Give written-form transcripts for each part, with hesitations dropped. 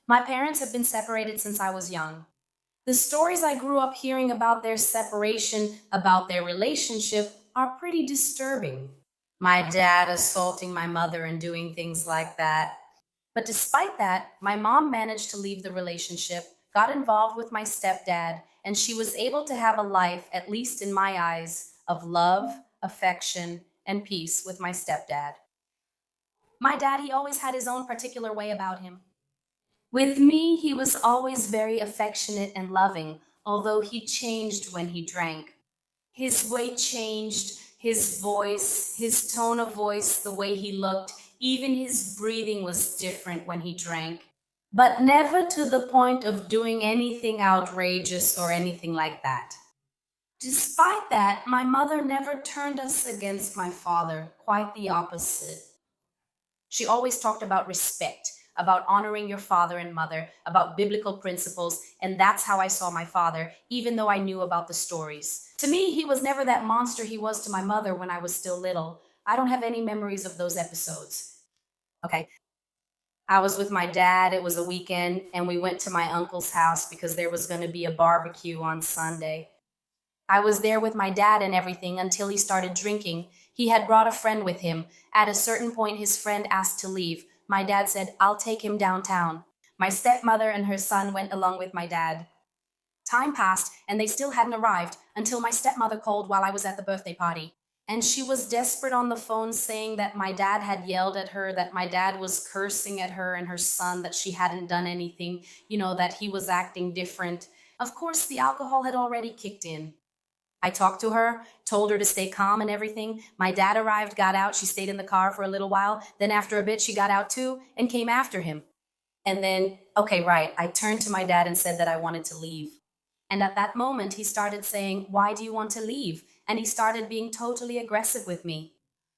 My parents have been separated since I was young. The stories I grew up hearing about their separation, about their relationship, are pretty disturbing. My dad assaulting my mother and doing things like that. But despite that, my mom managed to leave the relationship, got involved with my stepdad, and she was able to have a life, at least in my eyes, of love, affection, and peace with my stepdad. My dad, he always had his own particular way about him. With me, he was always very affectionate and loving, although he changed when he drank. His way changed, his voice, his tone of voice, the way he looked, even his breathing was different when he drank. But never to the point of doing anything outrageous or anything like that. Despite that, my mother never turned us against my father, quite the opposite. She always talked about respect, about honoring your father and mother, about biblical principles, and that's how I saw my father, even though I knew about the stories. To me, he was never that monster he was to my mother when I was still little. I don't have any memories of those episodes. Okay. I was with my dad, it was a weekend, and we went to my uncle's house because there was going to be a barbecue on Sunday. I was there with my dad and everything until he started drinking. He had brought a friend with him. At a certain point, his friend asked to leave. My dad said, I'll take him downtown. My stepmother and her son went along with my dad. Time passed, and they still hadn't arrived until my stepmother called while I was at the birthday party. And she was desperate on the phone saying that my dad had yelled at her, that my dad was cursing at her and her son, that she hadn't done anything, that he was acting different. Of course, the alcohol had already kicked in. I talked to her, told her to stay calm and everything. My dad arrived, got out. She stayed in the car for a little while. Then, after a bit, she got out too and came after him. And then, okay, right, I turned to my dad and said that I wanted to leave. And at that moment, he started saying, why do you want to leave? And he started being totally aggressive with me.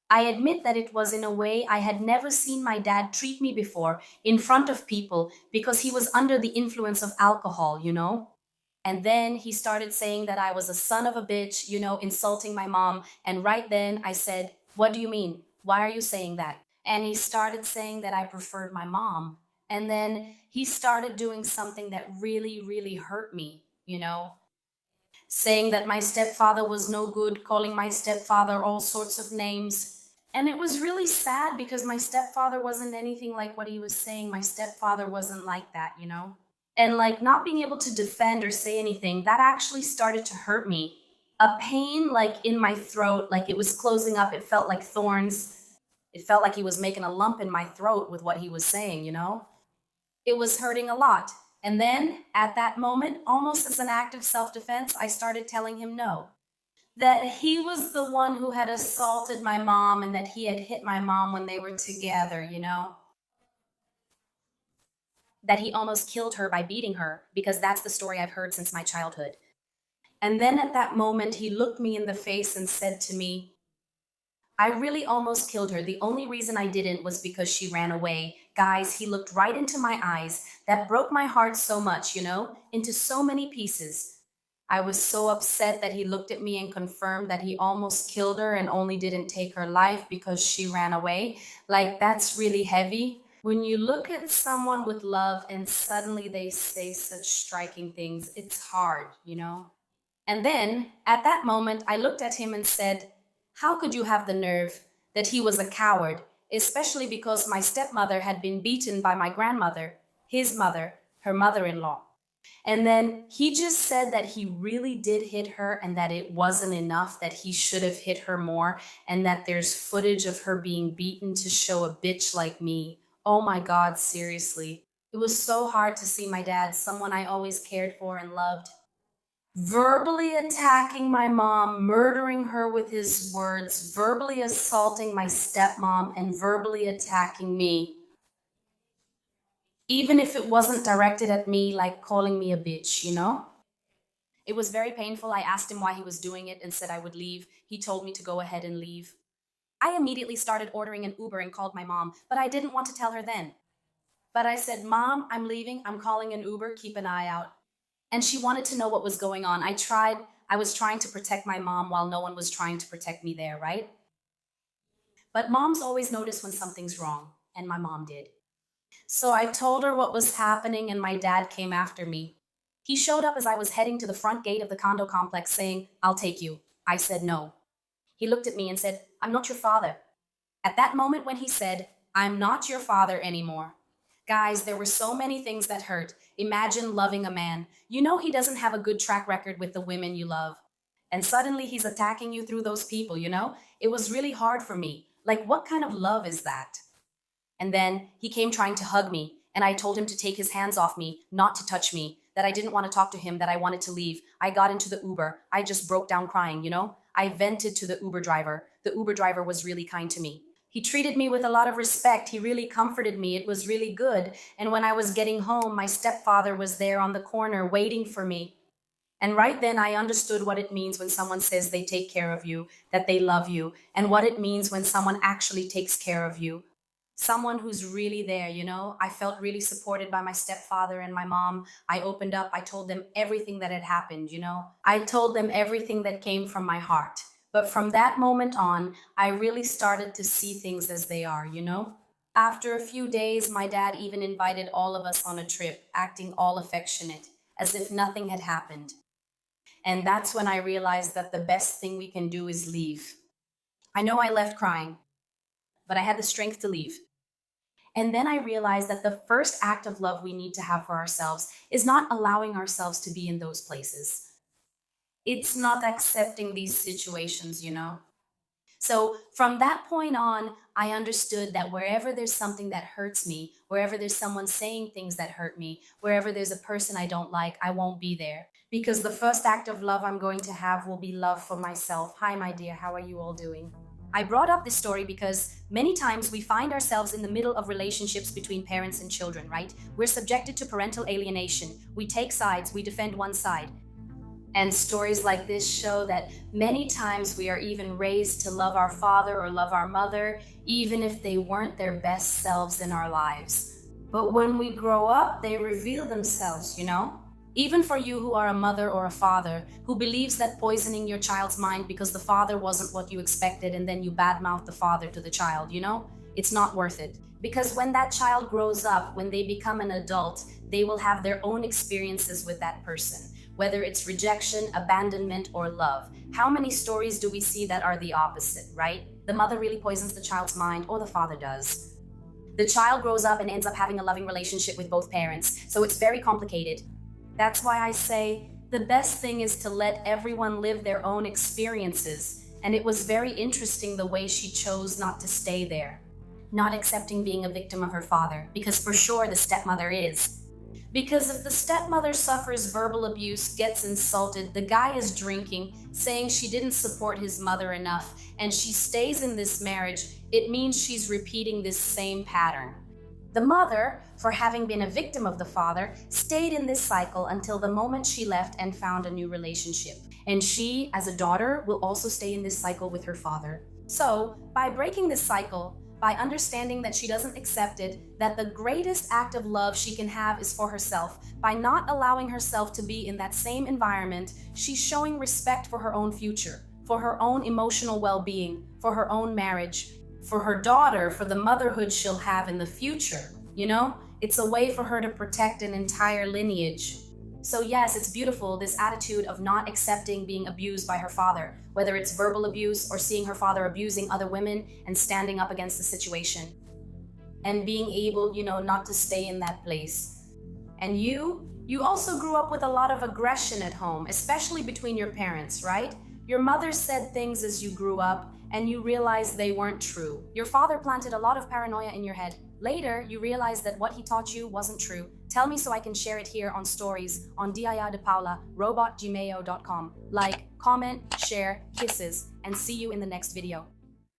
I admit that it was in a way I had never seen my dad treat me before in front of people because he was under the influence of alcohol. And then he started saying that I was a son of a bitch, insulting my mom. And right then I said, what do you mean? Why are you saying that? And he started saying that I preferred my mom. And then he started doing something that really, really hurt me, saying that my stepfather was no good, calling my stepfather all sorts of names. And it was really sad because my stepfather wasn't anything like what he was saying. My stepfather wasn't like that. And like not being able to defend or say anything, that actually started to hurt me. A pain like in my throat, like it was closing up. It felt like thorns. It felt like he was making a lump in my throat with what he was saying. It was hurting a lot. And then at that moment, almost as an act of self defense, I started telling him no. That he was the one who had assaulted my mom and that he had hit my mom when they were together. That he almost killed her by beating her, because that's the story I've heard since my childhood. And then at that moment, he looked me in the face and said to me, I really almost killed her. The only reason I didn't was because she ran away. Guys, he looked right into my eyes. That broke my heart so much, into so many pieces. I was so upset that he looked at me and confirmed that he almost killed her and only didn't take her life because she ran away. Like, that's really heavy. When you look at someone with love and suddenly they say such striking things, it's hard. And then, at that moment, I looked at him and said, how could you have the nerve that he was a coward, especially because my stepmother had been beaten by my grandmother, his mother, her mother in law? And then he just said that he really did hit her and that it wasn't enough, that he should have hit her more, and that there's footage of her being beaten to show a bitch like me. Oh my God, seriously. It was so hard to see my dad, someone I always cared for and loved, verbally attacking my mom, murdering her with his words, verbally assaulting my stepmom, and verbally attacking me. Even if it wasn't directed at me, like calling me a bitch. It was very painful. I asked him why he was doing it and said I would leave. He told me to go ahead and leave. I immediately started ordering an Uber and called my mom, but I didn't want to tell her then. But I said, Mom, I'm leaving. I'm calling an Uber. Keep an eye out. And she wanted to know what was going on. I was trying to protect my mom while no one was trying to protect me there, right? But moms always notice when something's wrong, and my mom did. So I told her what was happening, and my dad came after me. He showed up as I was heading to the front gate of the condo complex saying, "I'll take you." I said no. He looked at me and said, "I'm not your father." At that moment when he said, "I'm not your father anymore," guys, there were so many things that hurt. Imagine loving a man. You know he doesn't have a good track record with the women you love. And suddenly he's attacking you through those people. It was really hard for me. Like, what kind of love is that? And then he came trying to hug me, and I told him to take his hands off me, not to touch me, that I didn't want to talk to him, that I wanted to leave. I got into the Uber. I just broke down crying. I vented to the Uber driver. The Uber driver was really kind to me. He treated me with a lot of respect. He really comforted me. It was really good. And when I was getting home, my stepfather was there on the corner waiting for me. And right then, I understood what it means when someone says they take care of you, that they love you, and what it means when someone actually takes care of you. Someone who's really there. I felt really supported by my stepfather and my mom. I opened up. I told them everything that had happened. I told them everything that came from my heart. But from that moment on, I really started to see things as they are. After a few days, my dad even invited all of us on a trip, acting all affectionate, as if nothing had happened. And that's when I realized that the best thing we can do is leave. I know I left crying, but I had the strength to leave. And then I realized that the first act of love we need to have for ourselves is not allowing ourselves to be in those places. It's not accepting these situations. So from that point on, I understood that wherever there's something that hurts me, wherever there's someone saying things that hurt me, wherever there's a person I don't like, I won't be there. Because the first act of love I'm going to have will be love for myself. Hi, my dear, how are you all doing? I brought up this story because many times we find ourselves in the middle of relationships between parents and children, right? We're subjected to parental alienation. We take sides, we defend one side. And stories like this show that many times we are even raised to love our father or love our mother, even if they weren't their best selves in our lives. But when we grow up, they reveal themselves. Even for you who are a mother or a father who believes that poisoning your child's mind because the father wasn't what you expected and then you badmouth the father to the child, it's not worth it. Because when that child grows up, when they become an adult, they will have their own experiences with that person, whether it's rejection, abandonment, or love. How many stories do we see that are the opposite, right? The mother really poisons the child's mind, or the father does. The child grows up and ends up having a loving relationship with both parents, so it's very complicated. That's why I say the best thing is to let everyone live their own experiences. And it was very interesting the way she chose not to stay there, not accepting being a victim of her father, because for sure the stepmother is. Because if the stepmother suffers verbal abuse, gets insulted, the guy is drinking, saying she didn't support his mother enough, and she stays in this marriage, it means she's repeating this same pattern. The mother, for having been a victim of the father, stayed in this cycle until the moment she left and found a new relationship. And she, as a daughter, will also stay in this cycle with her father. So, by breaking this cycle, by understanding that she doesn't accept it, that the greatest act of love she can have is for herself, by not allowing herself to be in that same environment, she's showing respect for her own future, for her own emotional well-being, for her own marriage, for her daughter, for the motherhood she'll have in the future. It's a way for her to protect an entire lineage. So yes, it's beautiful, this attitude of not accepting being abused by her father, whether it's verbal abuse or seeing her father abusing other women and standing up against the situation. And being able, not to stay in that place. And you also grew up with a lot of aggression at home, especially between your parents, right? Your mother said things as you grew up, and you realized they weren't true. Your father planted a lot of paranoia in your head. Later, you realized that what he taught you wasn't true. Tell me so I can share it here on stories on Dia de Paula, robotgmail.com. Like, comment, share, kisses, and see you in the next video.